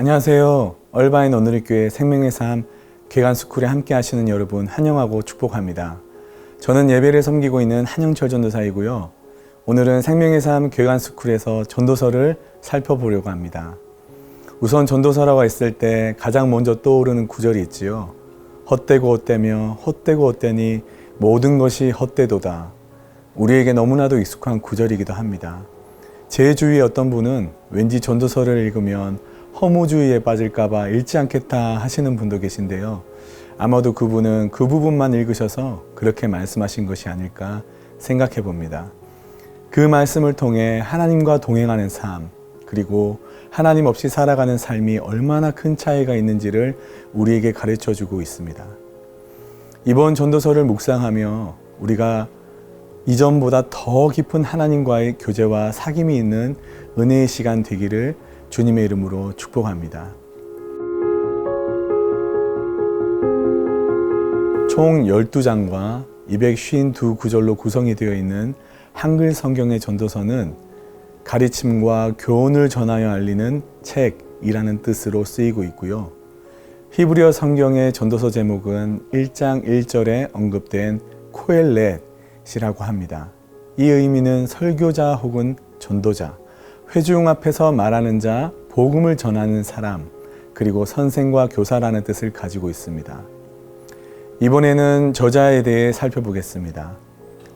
안녕하세요. 얼바인 오늘의 교회 생명의 삶 개관스쿨에 함께 하시는 여러분 환영하고 축복합니다. 저는 예배를 섬기고 있는 한영철 전도사이고요. 오늘은 생명의 삶 개관스쿨에서 전도서를 살펴보려고 합니다. 우선 전도서라고 했을 때 가장 먼저 떠오르는 구절이 있지요. 헛되고 헛되며 헛되고 헛되니 모든 것이 헛되도다. 우리에게 너무나도 익숙한 구절이기도 합니다. 제 주위에 어떤 분은 왠지 전도서를 읽으면 허무주의에 빠질까봐 읽지 않겠다 하시는 분도 계신데요. 아마도 그분은 그 부분만 읽으셔서 그렇게 말씀하신 것이 아닐까 생각해 봅니다. 그 말씀을 통해 하나님과 동행하는 삶, 그리고 하나님 없이 살아가는 삶이 얼마나 큰 차이가 있는지를 우리에게 가르쳐 주고 있습니다. 이번 전도서를 묵상하며 우리가 이전보다 더 깊은 하나님과의 교제와 사귐이 있는 은혜의 시간 되기를 주님의 이름으로 축복합니다. 총 12장과 252구절로 구성이 되어 있는 한글 성경의 전도서는 가르침과 교훈을 전하여 알리는 책이라는 뜻으로 쓰이고 있고요. 히브리어 성경의 전도서 제목은 1장 1절에 언급된 코엘렛이라고 합니다. 이 의미는 설교자 혹은 전도자, 회중 앞에서 말하는 자, 복음을 전하는 사람, 그리고 선생과 교사라는 뜻을 가지고 있습니다. 이번에는 저자에 대해 살펴보겠습니다.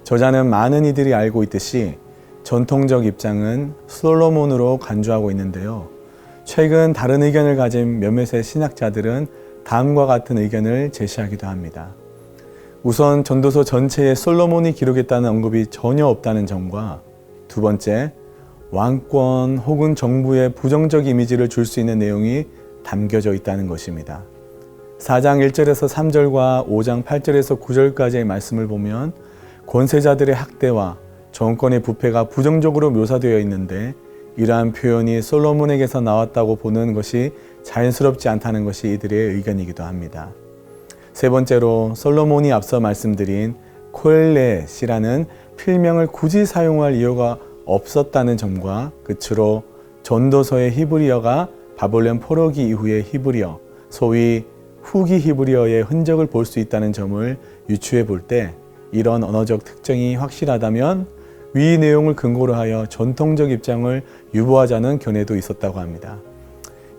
저자는 많은 이들이 알고 있듯이 전통적 입장은 솔로몬으로 간주하고 있는데요. 최근 다른 의견을 가진 몇몇의 신학자들은 다음과 같은 의견을 제시하기도 합니다. 우선 전도서 전체에 솔로몬이 기록했다는 언급이 전혀 없다는 점과, 두 번째, 왕권 혹은 정부의 부정적 이미지를 줄 수 있는 내용이 담겨져 있다는 것입니다. 4장 1절에서 3절과 5장 8절에서 9절까지의 말씀을 보면 권세자들의 학대와 정권의 부패가 부정적으로 묘사되어 있는데, 이러한 표현이 솔로몬에게서 나왔다고 보는 것이 자연스럽지 않다는 것이 이들의 의견이기도 합니다. 세 번째로, 솔로몬이 앞서 말씀드린 코엘렛이라는 필명을 굳이 사용할 이유가 없었다는 점과, 끝으로 전도서의 히브리어가 바벨론 포로기 이후의 히브리어, 소위 후기 히브리어의 흔적을 볼 수 있다는 점을 유추해 볼 때, 이런 언어적 특징이 확실하다면 위 내용을 근거로 하여 전통적 입장을 유보하자는 견해도 있었다고 합니다.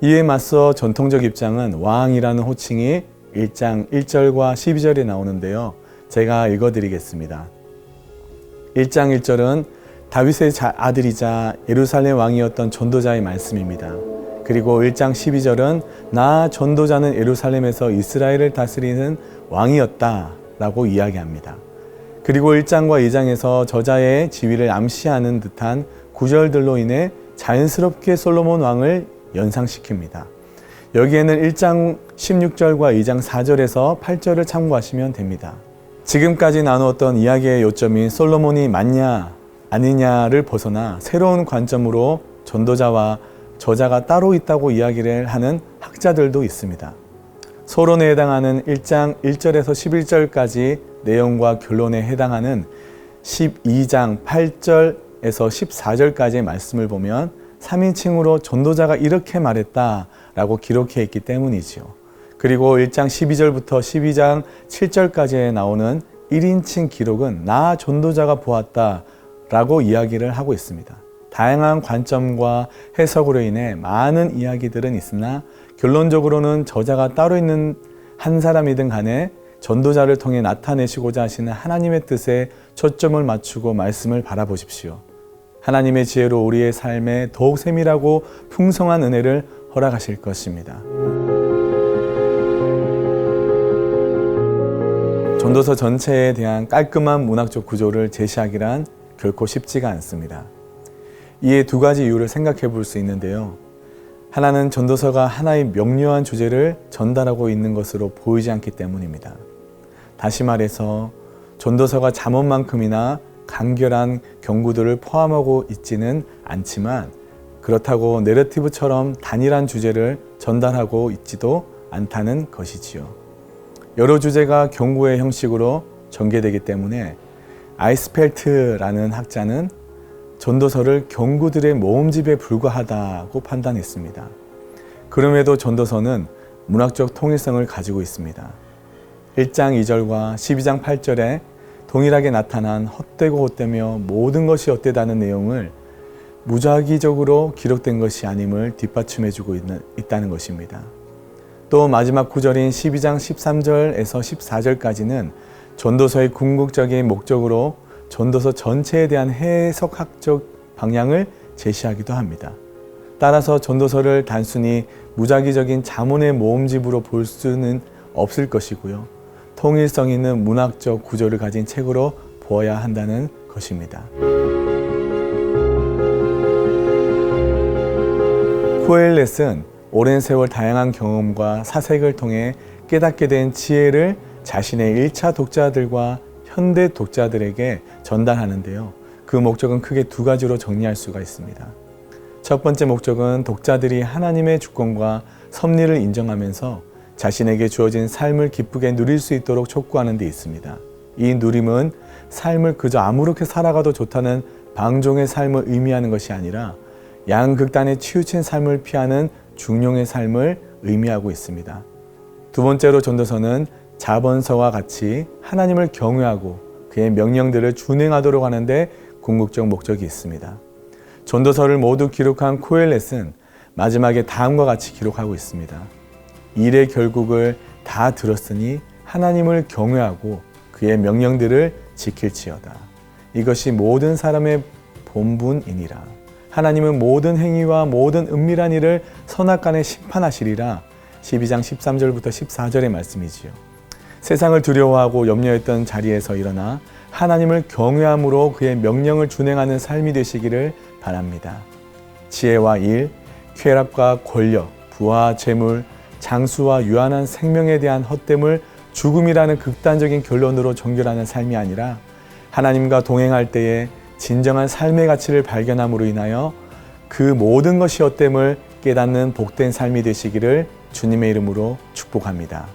이에 맞서 전통적 입장은 왕이라는 호칭이 1장 1절과 12절에 나오는데요. 제가 읽어드리겠습니다. 1장 1절은 다윗의 아들이자 예루살렘 왕이었던 전도자의 말씀입니다. 그리고 1장 12절은 나 전도자는 예루살렘에서 이스라엘을 다스리는 왕이었다 라고 이야기합니다. 그리고 1장과 2장에서 저자의 지위를 암시하는 듯한 구절들로 인해 자연스럽게 솔로몬 왕을 연상시킵니다. 여기에는 1장 16절과 2장 4절에서 8절을 참고하시면 됩니다. 지금까지 나누었던 이야기의 요점이 솔로몬이 맞냐 아니냐를 벗어나 새로운 관점으로 전도자와 저자가 따로 있다고 이야기를 하는 학자들도 있습니다. 서론에 해당하는 1장 1절에서 11절까지 내용과 결론에 해당하는 12장 8절에서 14절까지의 말씀을 보면 3인칭으로 전도자가 이렇게 말했다라고 기록해 있기 때문이지요. 그리고 1장 12절부터 12장 7절까지에 나오는 1인칭 기록은 나 전도자가 보았다 라고 이야기를 하고 있습니다. 다양한 관점과 해석으로 인해 많은 이야기들은 있으나 결론적으로는 저자가 따로 있는 한 사람이든 간에 전도자를 통해 나타내시고자 하시는 하나님의 뜻에 초점을 맞추고 말씀을 바라보십시오. 하나님의 지혜로 우리의 삶에 더욱 세밀하고 풍성한 은혜를 허락하실 것입니다. 전도서 전체에 대한 깔끔한 문학적 구조를 제시하기란 결코 쉽지가 않습니다. 이에 두 가지 이유를 생각해 볼 수 있는데요. 하나는 전도서가 하나의 명료한 주제를 전달하고 있는 것으로 보이지 않기 때문입니다. 다시 말해서 전도서가 잠언만큼이나 간결한 경고들을 포함하고 있지는 않지만, 그렇다고 내러티브처럼 단일한 주제를 전달하고 있지도 않다는 것이지요. 여러 주제가 경고의 형식으로 전개되기 때문에 아이스펠트라는 학자는 전도서를 경구들의 모음집에 불과하다고 판단했습니다. 그럼에도 전도서는 문학적 통일성을 가지고 있습니다. 1장 2절과 12장 8절에 동일하게 나타난 헛되고 헛되며 모든 것이 헛되다는 내용을 무작위적으로 기록된 것이 아님을 뒷받침해주고 있다는 것입니다. 또 마지막 구절인 12장 13절에서 14절까지는 전도서의 궁극적인 목적으로 전도서 전체에 대한 해석학적 방향을 제시하기도 합니다. 따라서 전도서를 단순히 무작위적인 자문의 모음집으로 볼 수는 없을 것이고요. 통일성 있는 문학적 구조를 가진 책으로 보아야 한다는 것입니다. 코엘렛은 오랜 세월 다양한 경험과 사색을 통해 깨닫게 된 지혜를 자신의 1차 독자들과 현대 독자들에게 전달하는데요. 그 목적은 크게 두 가지로 정리할 수가 있습니다. 첫 번째 목적은 독자들이 하나님의 주권과 섭리를 인정하면서 자신에게 주어진 삶을 기쁘게 누릴 수 있도록 촉구하는 데 있습니다. 이 누림은 삶을 그저 아무렇게 살아가도 좋다는 방종의 삶을 의미하는 것이 아니라 양극단에 치우친 삶을 피하는 중용의 삶을 의미하고 있습니다. 두 번째로 전도서는 자본서와 같이 하나님을 경외하고 그의 명령들을 준행하도록 하는데 궁극적 목적이 있습니다. 전도서를 모두 기록한 코엘렛은 마지막에 다음과 같이 기록하고 있습니다. 일의 결국을 다 들었으니 하나님을 경외하고 그의 명령들을 지킬지어다. 이것이 모든 사람의 본분이니라. 하나님은 모든 행위와 모든 은밀한 일을 선악간에 심판하시리라. 12장 13절부터 14절의 말씀이지요. 세상을 두려워하고 염려했던 자리에서 일어나 하나님을 경외함으로 그의 명령을 준행하는 삶이 되시기를 바랍니다. 지혜와 일, 쾌락과 권력, 부와 재물, 장수와 유한한 생명에 대한 헛됨을 죽음이라는 극단적인 결론으로 정결하는 삶이 아니라 하나님과 동행할 때에 진정한 삶의 가치를 발견함으로 인하여 그 모든 것이 헛됨을 깨닫는 복된 삶이 되시기를 주님의 이름으로 축복합니다.